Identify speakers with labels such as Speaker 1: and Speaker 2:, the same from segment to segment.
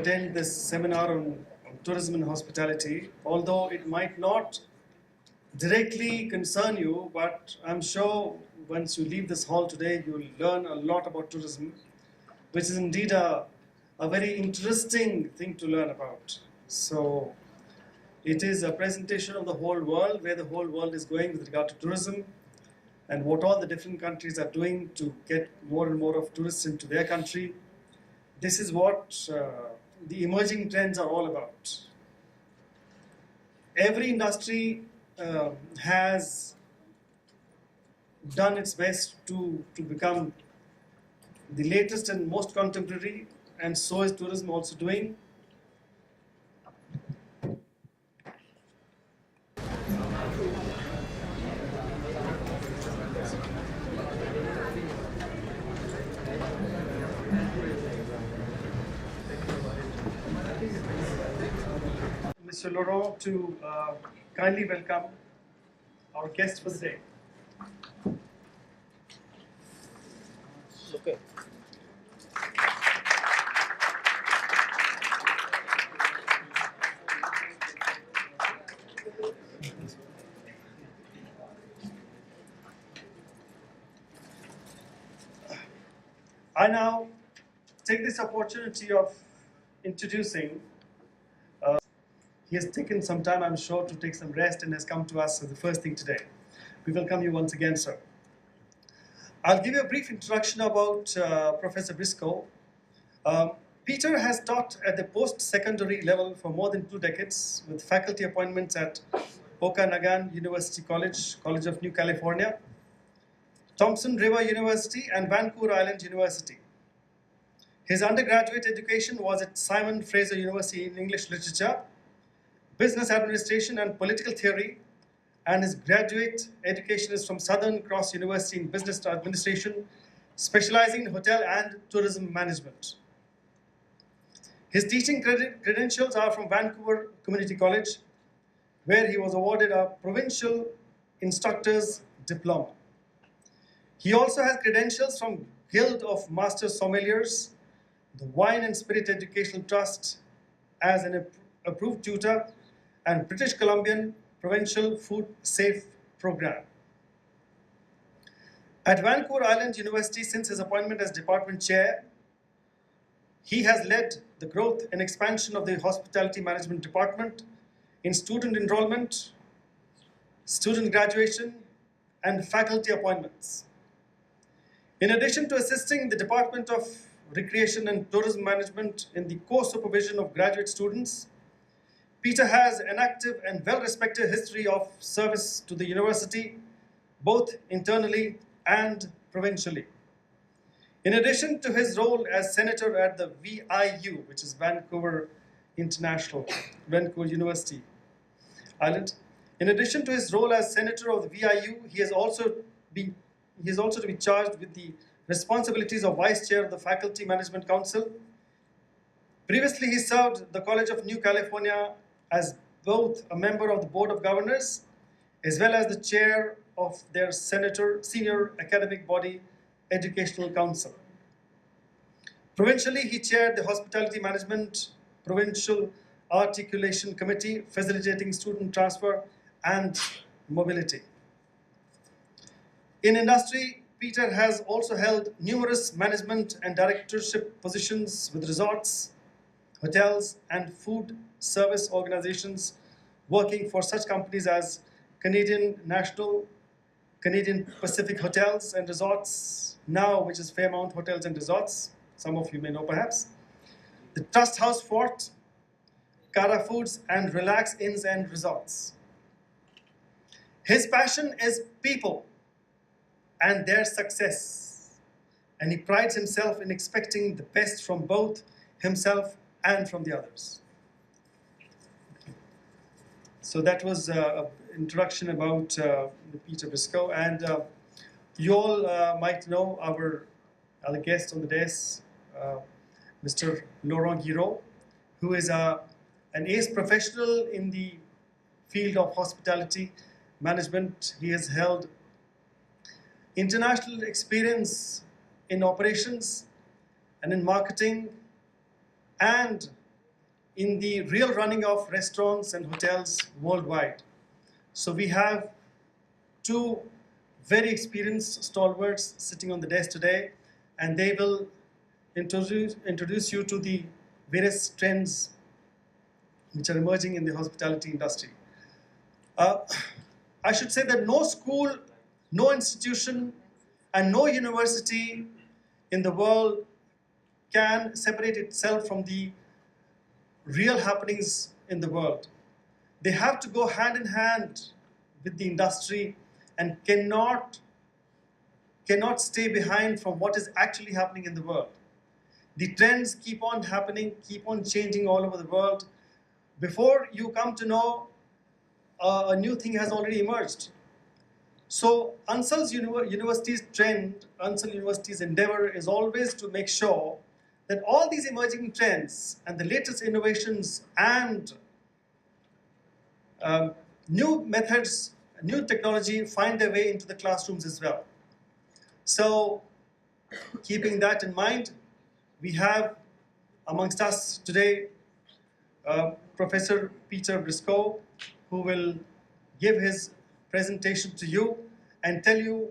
Speaker 1: attend this seminar on tourism and hospitality, although it might not directly concern you, but I'm sure once you leave this hall today, you'll learn a lot about tourism, which is indeed a very interesting thing to learn about. So it is a presentation of the whole world, where the whole world is going with regard to tourism, and what all the different countries are doing to get more and more of tourists into their country. This is what the emerging trends are all about. Every industry has done its best to become the latest and most contemporary, and so is tourism also doing. Mr. Laurent to kindly welcome our guest for the day.
Speaker 2: Okay.
Speaker 1: I now take this opportunity of introducing. He has taken some time, I'm sure, to take some rest and has come to us as the first thing today. We welcome you once again, sir. I'll give you a brief introduction about Professor Briscoe. Peter has taught at the post-secondary level for more than 2 decades, with faculty appointments at Okanagan University College, College of New California, Thompson River University, and Vancouver Island University. His undergraduate education was at Simon Fraser University in English Literature, Business Administration and Political Theory, and his graduate education is from Southern Cross University in Business Administration, specializing in hotel and tourism management. His teaching credentials are from Vancouver Community College, where he was awarded a Provincial Instructor's Diploma. He also has credentials from Guild of Master Sommeliers, the Wine and Spirit Educational Trust as an approved tutor, and British Columbian Provincial Food Safe Program. At Vancouver Island University, since his appointment as department chair, he has led the growth and expansion of the Hospitality Management Department in student enrollment, student graduation, and faculty appointments. In addition to assisting the Department of Recreation and Tourism Management in the co-supervision of graduate students, Peter has an active and well-respected history of service to the university, both internally and provincially. In addition to his role as senator at the VIU, which is Vancouver International, Vancouver University Island, in addition to his role as senator of the VIU, he is also to be charged with the responsibilities of vice chair of the Faculty Management Council. Previously, he served the College of New California as both a member of the Board of Governors as well as the chair of their senior academic body, Educational Council. Provincially, he chaired the Hospitality Management Provincial Articulation Committee, facilitating student transfer and mobility. In industry, Peter has also held numerous management and directorship positions with resorts, hotels, and food service organizations, working for such companies as Canadian National, Canadian Pacific Hotels and Resorts, now which is Fairmount Hotels and Resorts, some of you may know perhaps, the Trust House Fort, Cara Foods, and Relax Inns and Resorts. His passion is people and their success, and he prides himself in expecting the best from both himself and from the others. So that was an introduction about Peter Briscoe, and you all might know our other guest on the desk, Mr. Laurent Guiraud, who is an ace professional in the field of hospitality management. He has held international experience in operations and in marketing and in the real running of restaurants and hotels worldwide. So we have two very experienced stalwarts sitting on the desk today, and they will introduce you to the various trends which are emerging in the hospitality industry. I should say that no school, no institution, and no university in the world can separate itself from the real happenings in the world. They have to go hand in hand with the industry and cannot stay behind from what is actually happening in the world. The trends keep on happening, keep on changing all over the world. Before you come to know, a new thing has already emerged. So Unsal's university's trend, Unsal University's endeavor is always to make sure that all these emerging trends and the latest innovations and new methods, new technology find their way into the classrooms as well. So keeping that in mind, we have amongst us today Professor Peter Briscoe, who will give his presentation to you and tell you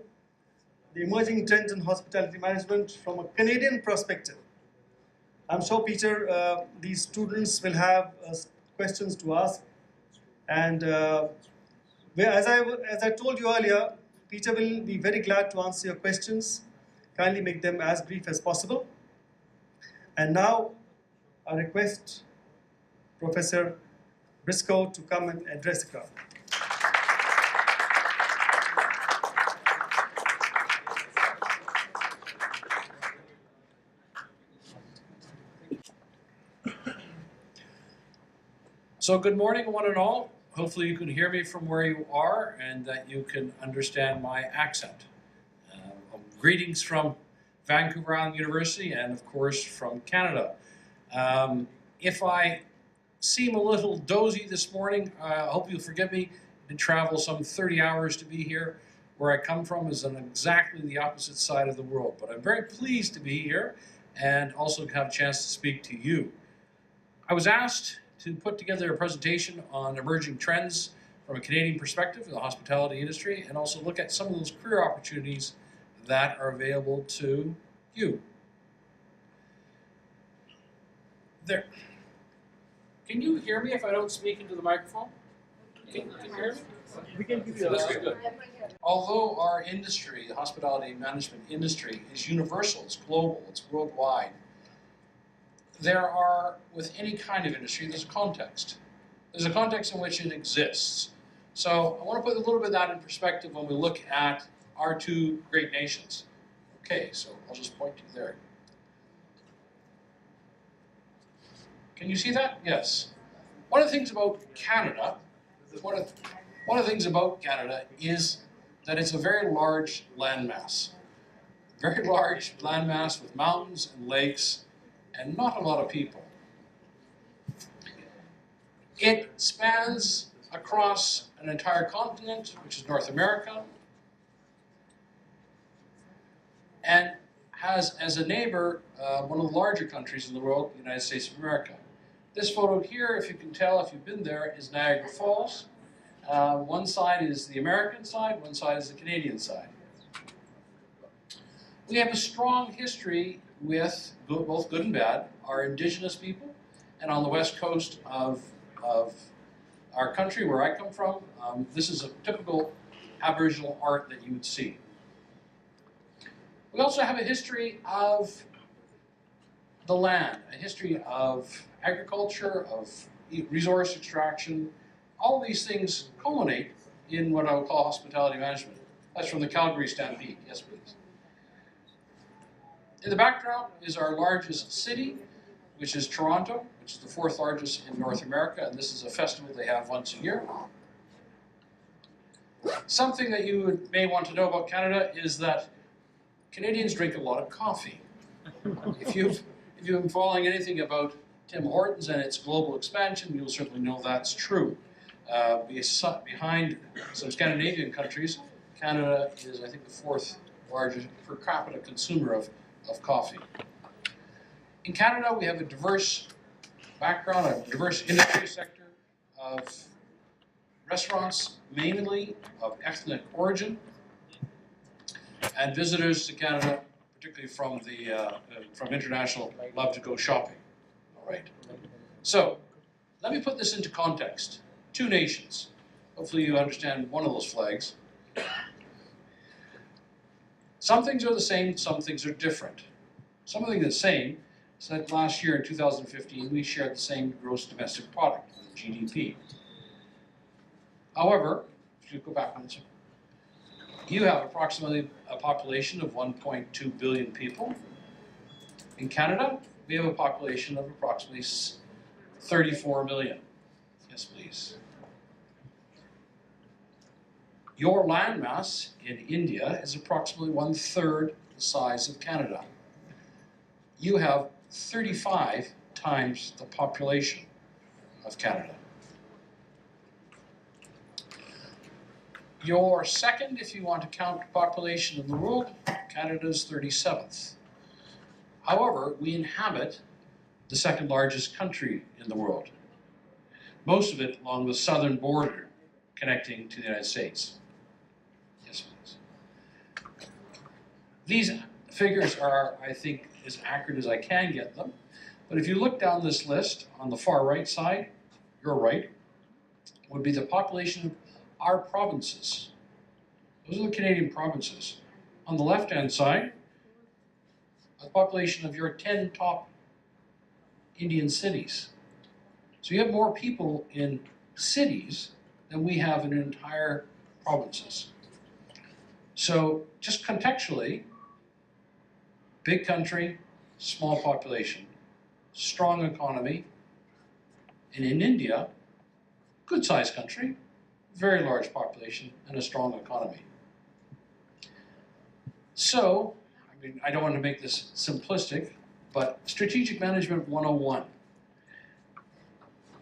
Speaker 1: the emerging trends in hospitality management from a Canadian perspective. I'm sure, Peter, these students will have questions to ask. And as I told you earlier, Peter will be very glad to answer your questions. Kindly make them as brief as possible. And now I request Professor Briscoe to come and address the crowd.
Speaker 2: So good morning, one and all. Hopefully you can hear me from where you are and that you can understand my accent. Greetings from Vancouver Island University and of course from Canada. If I seem a little dozy this morning, I hope you'll forgive me. I did travel some 30 hours to be here. Where I come from is on exactly the opposite side of the world, but I'm very pleased to be here and also have a chance to speak to you. I was asked to put together a presentation on emerging trends from a Canadian perspective in the hospitality industry and also look at some of those career opportunities that are available to you. There. Can you hear me if I don't speak into the microphone? Can you hear me?
Speaker 1: We can give you a
Speaker 2: good. Although our industry, the hospitality management industry, is universal, it's global, it's worldwide, there are, with any kind of industry, there's a context. There's a context in which it exists. So I want to put a little bit of that in perspective when we look at our two great nations. Okay, so I'll just point to there. Can you see that? Yes. One of the things about Canada, one of the things about Canada is that it's a very large landmass. Very large landmass with mountains and lakes and not a lot of people. It spans across an entire continent, which is North America, and has as a neighbor one of the larger countries in the world, the United States of America. This photo here, if you can tell if you've been there, is Niagara Falls. One side is the American side, one side is the Canadian side. We have a strong history with both good and bad, our indigenous people, and on the west coast of our country, where I come from, this is a typical Aboriginal art that you would see. We also have a history of the land, a history of agriculture, of resource extraction. All these things culminate in what I would call hospitality management. That's from the Calgary Stampede. Yes, please. In the background is our largest city, which is Toronto, which is the fourth largest in North America, and this is a festival they have once a year. Something that you may want to know about Canada is that Canadians drink a lot of coffee. If you've been following anything about Tim Hortons and its global expansion, you'll certainly know that's true. Behind some Scandinavian countries, Canada is, I think, the fourth largest per capita consumer of coffee. In Canada, we have a diverse background, a diverse industry sector of restaurants, mainly of ethnic origin, and visitors to Canada, particularly from international, love to go shopping. All right. So let me put this into context. 2 nations. Hopefully you understand one of those flags. Some things are the same, some things are different. Some of the things are the same is that last year in 2015 we shared the same gross domestic product, GDP. However, if you go back one second, you have approximately a population of 1.2 billion people. In Canada, we have a population of approximately 34 million. Yes, please. Your landmass in India is approximately 1/3 the size of Canada. You have 35 times the population of Canada. Your second, if you want to count population in the world, Canada's 37th. However, we inhabit the 2nd largest country in the world. Most of it along the southern border connecting to the United States. Yes, please. These figures are, I think, as accurate as I can get them. But if you look down this list, on the far right side, your right, would be the population of our provinces. Those are the Canadian provinces. On the left-hand side, the population of your 10 top Indian cities. So you have more people in cities than we have in entire provinces. So just contextually, big country, small population, strong economy. And in India, good-sized country, very large population, and a strong economy. So, I mean, I don't want to make this simplistic, but Strategic Management 101.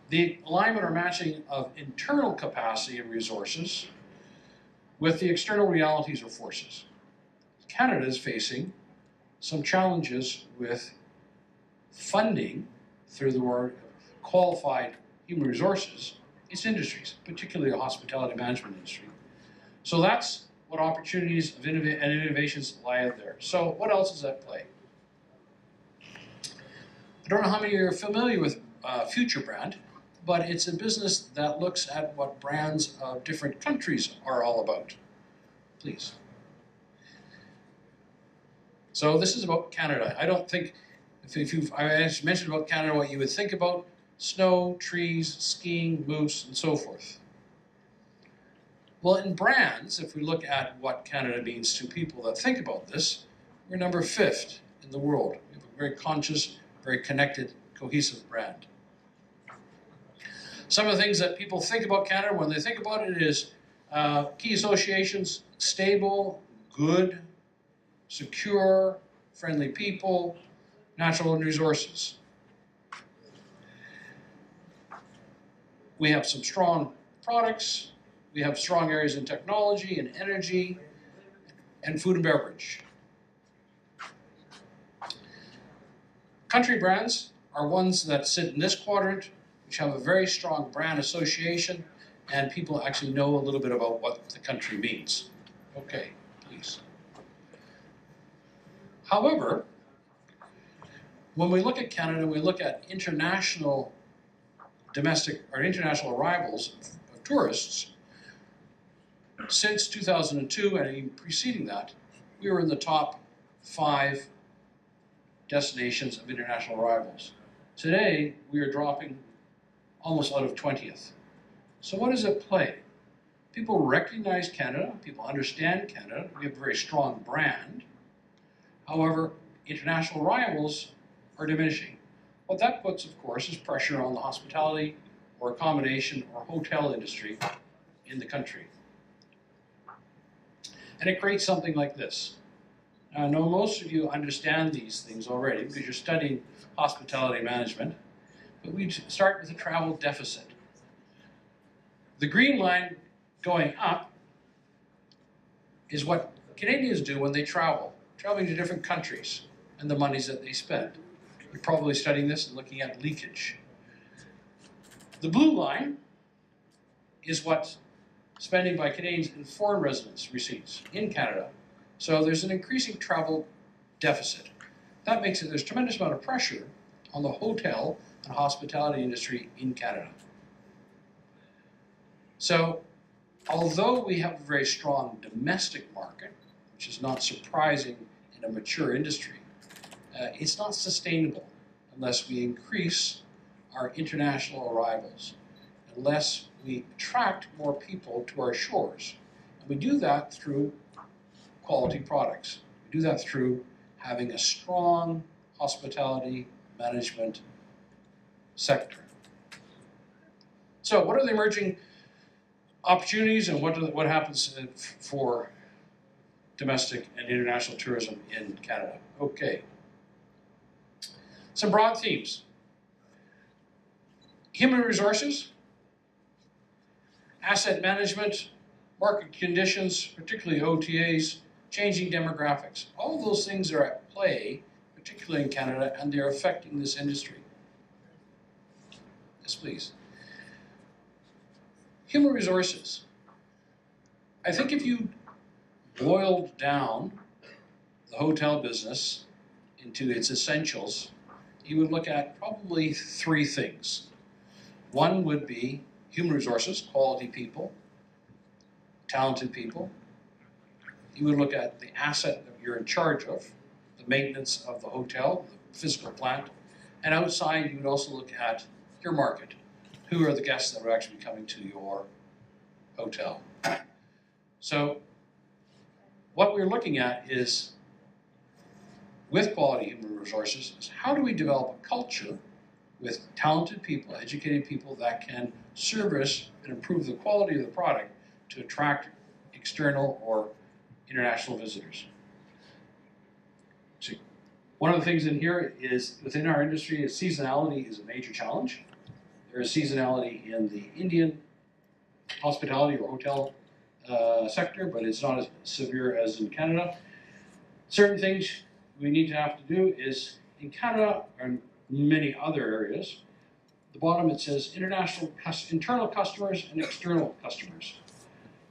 Speaker 2: The alignment or matching of internal capacity and resources with the external realities or forces. Canada is facing some challenges with funding through the word qualified human resources, its industries, particularly the hospitality management industry. So that's what opportunities of and innovations lie out there. So what else is at play? I don't know how many of you are familiar with Future Brand, but it's a business that looks at what brands of different countries are all about. Please. So this is about Canada. I don't think, I mentioned about Canada, what you would think about: snow, trees, skiing, moose, and so forth. Well, in brands, if we look at what Canada means to people that think about this, we're number 5th in the world. We have a very conscious, very connected, cohesive brand. Some of the things that people think about Canada when they think about it is key associations: stable, good, secure, friendly people, natural resources. We have some strong products. We have strong areas in technology and energy and food and beverage. Country brands are ones that sit in this quadrant, which have a very strong brand association, and people actually know a little bit about what the country means. Okay, please. However, when we look at Canada, we look at international domestic or international arrivals of tourists. Since 2002 and even preceding that, we were in the top 5 destinations of international arrivals. Today, we are dropping almost out of 20th. So what does it play? People recognize Canada, people understand Canada, we have a very strong brand. However, international arrivals are diminishing. What that puts, of course, is pressure on the hospitality or accommodation or hotel industry in the country. And it creates something like this. Now, I know most of you understand these things already because you're studying hospitality management, but we start with a travel deficit. The green line going up is what Canadians do when they travel, traveling to different countries and the monies that they spend. You're probably studying this and looking at leakage. The blue line is what spending by Canadians and foreign residents receives in Canada. So there's an increasing travel deficit. That makes it, there's a tremendous amount of pressure on the hotel and hospitality industry in Canada. So although we have a very strong domestic market, which is not surprising in a mature industry, it's not sustainable unless we increase our international arrivals, unless we attract more people to our shores. And we do that through quality products. We do that through having a strong hospitality management sector. So what are the emerging opportunities and what happens for domestic and international tourism in Canada? Okay. Some broad themes. Human resources, asset management, market conditions, particularly OTAs, changing demographics. All of those things are at play, particularly in Canada, and they're affecting this industry. Yes, please. Human resources. I think if you boiled down the hotel business into its essentials, you would look at probably three things. One would be human resources, quality people, talented people. You would look at the asset that you're in charge of, the maintenance of the hotel, the physical plant, and outside you would also look at your market. Who are the guests that are actually coming to your hotel? So what we're looking at is, with quality human resources, is how do we develop a culture with talented people, educated people that can service and improve the quality of the product to attract external or international visitors. So one of the things in here is, within our industry, is seasonality is a major challenge. There is seasonality in the Indian hospitality or hotel sector, but it's not as severe as in Canada. Certain things we need to have to do is, in Canada and many other areas, the bottom it says internal customers and external customers.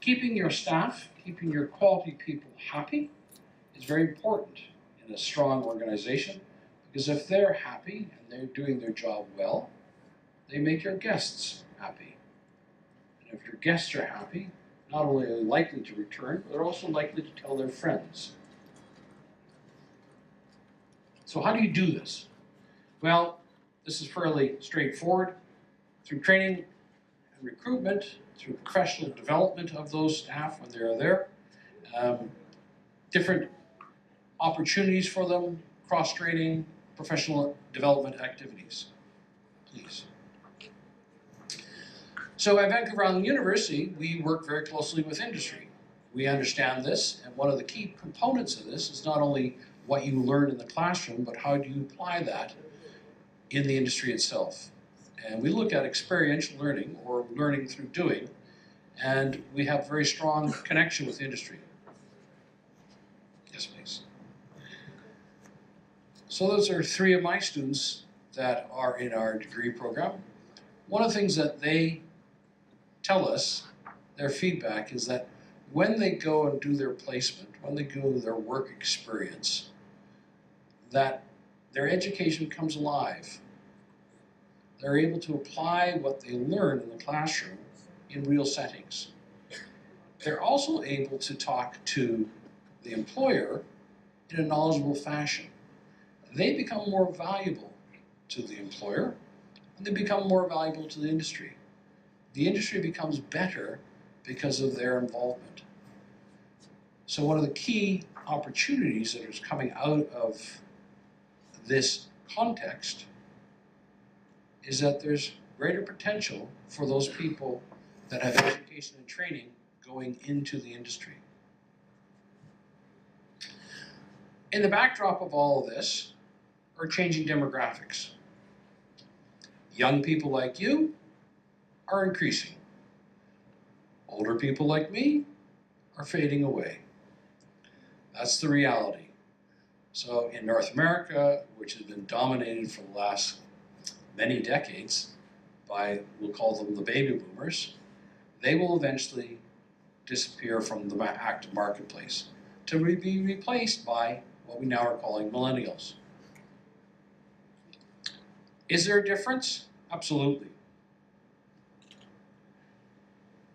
Speaker 2: Keeping your staff, keeping your quality people happy is very important in a strong organization, because if they're happy and they're doing their job well, they make your guests happy. And if your guests are happy, not only are they likely to return, but they're also likely to tell their friends. So how do you do this? Well, this is fairly straightforward. Through training and recruitment, through professional development of those staff when they're there, different opportunities for them, cross-training, professional development activities. Please. So at Vancouver Island University, we work very closely with industry. We understand this, and one of the key components of this is not only what you learn in the classroom, but how do you apply that in the industry itself. And we look at experiential learning, or learning through doing, and we have very strong connection with industry. Yes, please. So those are three of my students that are in our degree program. One of the things that they tell us, their feedback, is that when they go and do their placement, when they go their work experience, that their education comes alive. They're able to apply what they learn in the classroom in real settings. They're also able to talk to the employer in a knowledgeable fashion. They become more valuable to the employer, and they become more valuable to the industry. The industry becomes better because of their involvement. So one of the key opportunities that is coming out of this context is that there's greater potential for those people that have education and training going into the industry. In the backdrop of all of this are changing demographics. Young people like you are increasing. Older people like me are fading away. That's the reality. So in North America, which has been dominated for the last many decades by, we'll call them the baby boomers, they will eventually disappear from the active marketplace to be replaced by what we now are calling millennials. Is there a difference? Absolutely.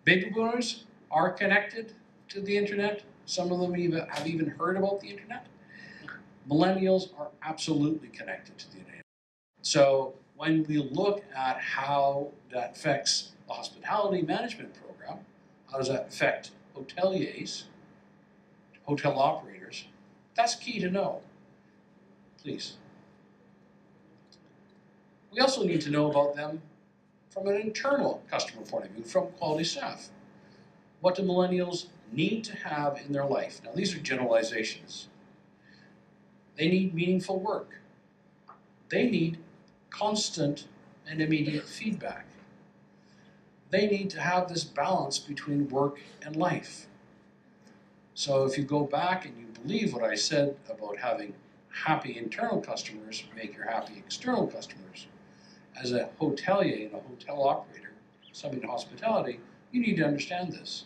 Speaker 2: Baby boomers are connected to the internet. Some of them have even heard about the internet. Millennials are absolutely connected to the internet. So when we look at how that affects the hospitality management program, how does that affect hoteliers, hotel operators, that's key to know. Please. We also need to know about them from an internal customer point of view, from quality staff. What do millennials need to have in their life? Now, these are generalizations. They need meaningful work. They need constant and immediate feedback. They need to have this balance between work and life. So if you go back and you believe what I said about having happy internal customers make your happy external customers, as a hotelier and a hotel operator, somebody in hospitality, you need to understand this.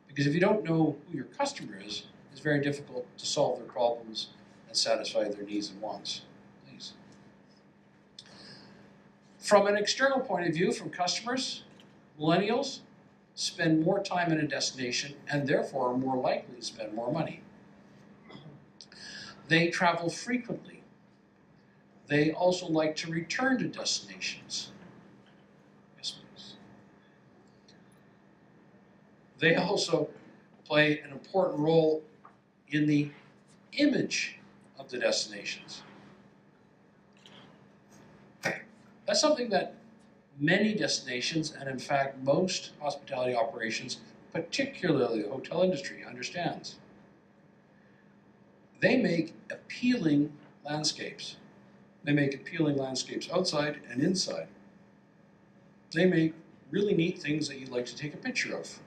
Speaker 2: Because if you don't know who your customer is, it's very difficult to solve their problems and satisfy their needs and wants. Please. From an external point of view, from customers, millennials spend more time in a destination and therefore are more likely to spend more money. They travel frequently. They also like to return to destinations. Yes, please. They also play an important role in the image of the destinations. That's something that many destinations, and in fact most hospitality operations, particularly the hotel industry, understands. They make appealing landscapes. They make appealing landscapes outside and inside. They make really neat things that you'd like to take a picture of.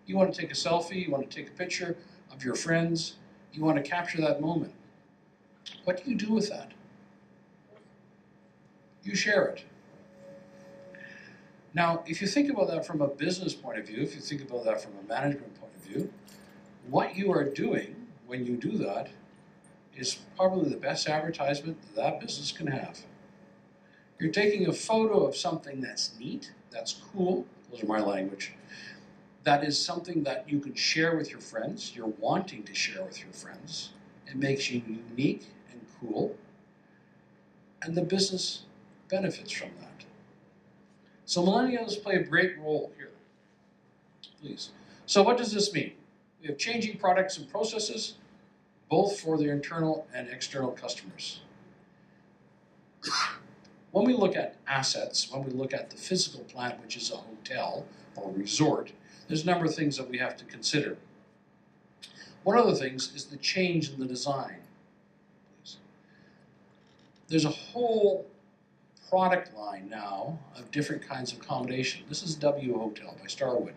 Speaker 2: You want to take a selfie, you want to take a picture of your friends, you want to capture that moment. What do you do with that? You share it. Now, if you think about that from a business point of view, if you think about that from a management point of view, what you are doing when you do that is probably the best advertisement that business can have. You're taking a photo of something that's neat, that's cool, those are my language, that is something that you can share with your friends, you're wanting to share with your friends. It makes you unique and cool, and the business benefits from that. So millennials play a great role here. Please. So what does this mean? We have changing products and processes, both for their internal and external customers. When we look at assets, when we look at the physical plant, which is a hotel or a resort, there's a number of things that we have to consider. One of the things is the change in the design. There's a whole product line now of different kinds of accommodation. This is W Hotel by Starwood.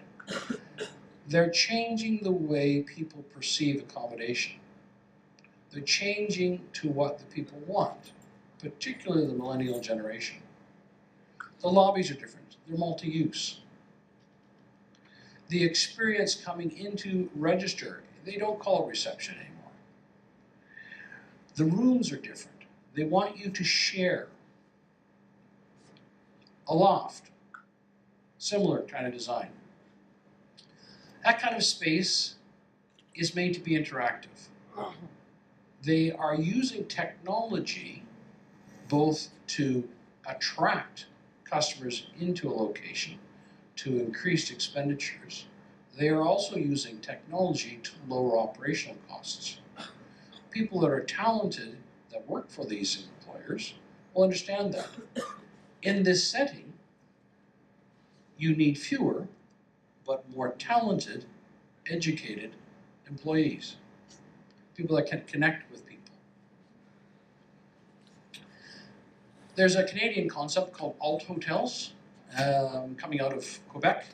Speaker 2: They're changing the way people perceive accommodation. They're changing to what the people want, particularly the millennial generation. The lobbies are different. They're multi-use. The experience coming into register, they don't call it reception anymore. The rooms are different. They want you to share. A loft, similar kind of design. That kind of space is made to be interactive. They are using technology both to attract customers into a location, to increase expenditures. They are also using technology to lower operational costs. People that are talented that work for these employers will understand that. In this setting, you need fewer but more talented, educated employees. People that can connect with people. There's a Canadian concept called alt hotels coming out of Quebec.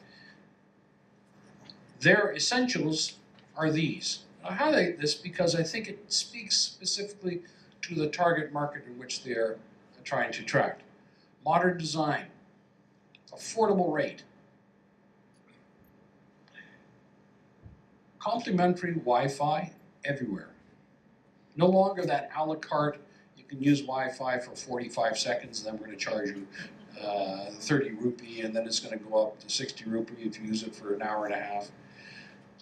Speaker 2: Their essentials are these. I highlight this because I think it speaks specifically to the target market in which they're trying to attract. Modern design, affordable rate. Complimentary Wi-Fi everywhere. No longer that a la carte, you can use Wi-Fi for 45 seconds and then we're going to charge you 30 rupee and then it's going to go up to 60 rupee if you use it for an hour and a half.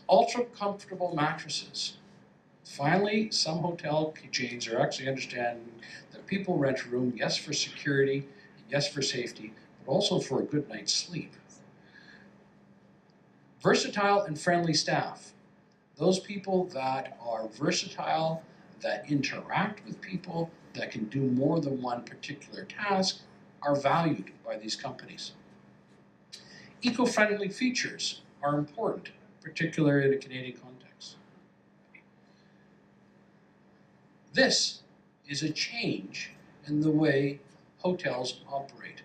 Speaker 2: Ultra comfortable mattresses. Finally, some hotel chains are actually understanding that people rent a room, yes, for security, yes, for safety, but also for a good night's sleep. Versatile and friendly staff. Those people that are versatile, that interact with people, that can do more than one particular task, are valued by these companies. Eco-friendly features are important, particularly in a Canadian context. This is a change in the way hotels operate.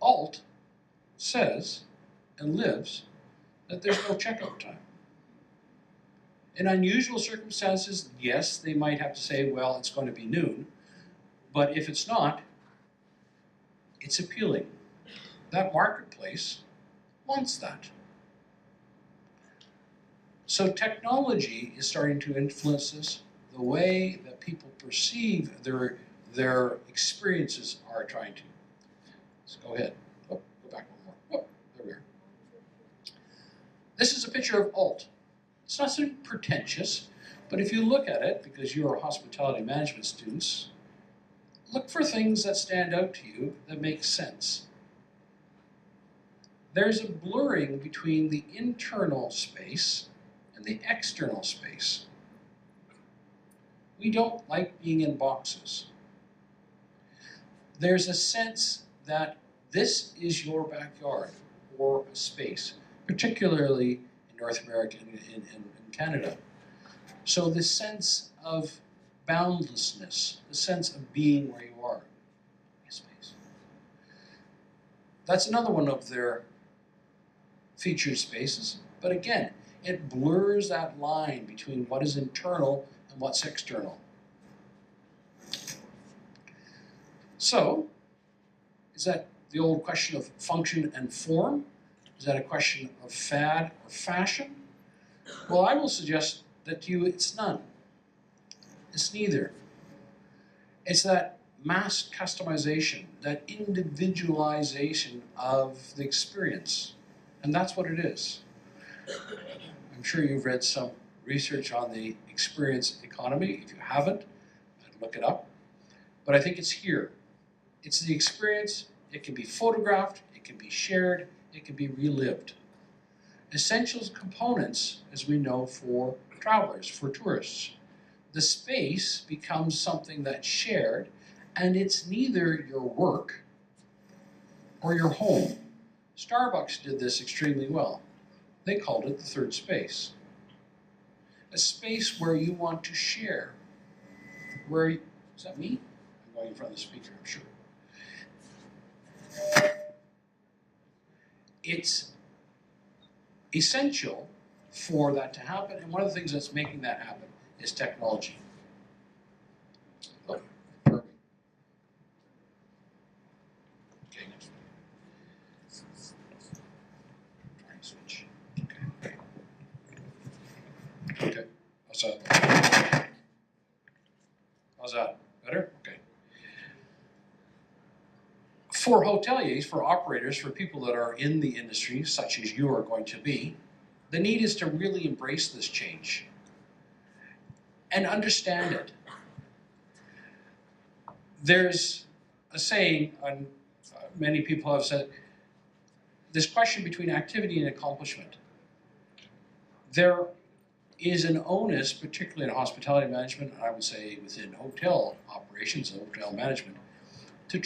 Speaker 2: Alt says and lives that there's no checkout time. In unusual circumstances, yes, they might have to say, well, it's going to be noon, but if it's not, it's appealing. That marketplace wants that. So technology is starting to influence this. The way that people perceive their experiences are trying to. Let's go ahead. Oh, go back one more. Oh, there we are. This is a picture of Alt. It's not so pretentious, but if you look at it, because you are hospitality management students, look for things that stand out to you that make sense. There's a blurring between the internal space and the external space. We don't like being in boxes. There's a sense that this is your backyard or a space, particularly in North America and in Canada. So the sense of boundlessness, the sense of being where you are. Space. That's another one of their featured spaces, but again, it blurs that line between what is internal and what's external. So, is that the old question of function and form? Is that a question of fad or fashion? Well, I will suggest that to you it's none. It's neither. It's that mass customization, that individualization of the experience. And that's what it is. I'm sure you've read some research on the experience economy. If you haven't, look it up. But I think it's here. It's the experience. It can be photographed, it can be shared, it can be relived. Essential components, as we know, for travelers, for tourists. The space becomes something that's shared, and it's neither your work or your home. Starbucks did this extremely well. They called it the third space. A space where you want to share. Is that me? I'm going in front of the speaker, I'm sure. It's essential for that to happen, and one of the things that's making that happen is technology. Oh, perfect. Okay, next one. Try and switch. Okay. Okay. How's that? How's that? Better? Okay. For hoteliers, for operators, for people that are in the industry, such as you are going to be, the need is to really embrace this change and understand it. There's a saying, many people have said, this question between activity and accomplishment. There is an onus, particularly in hospitality management, and I would say within hotel operations and hotel management, to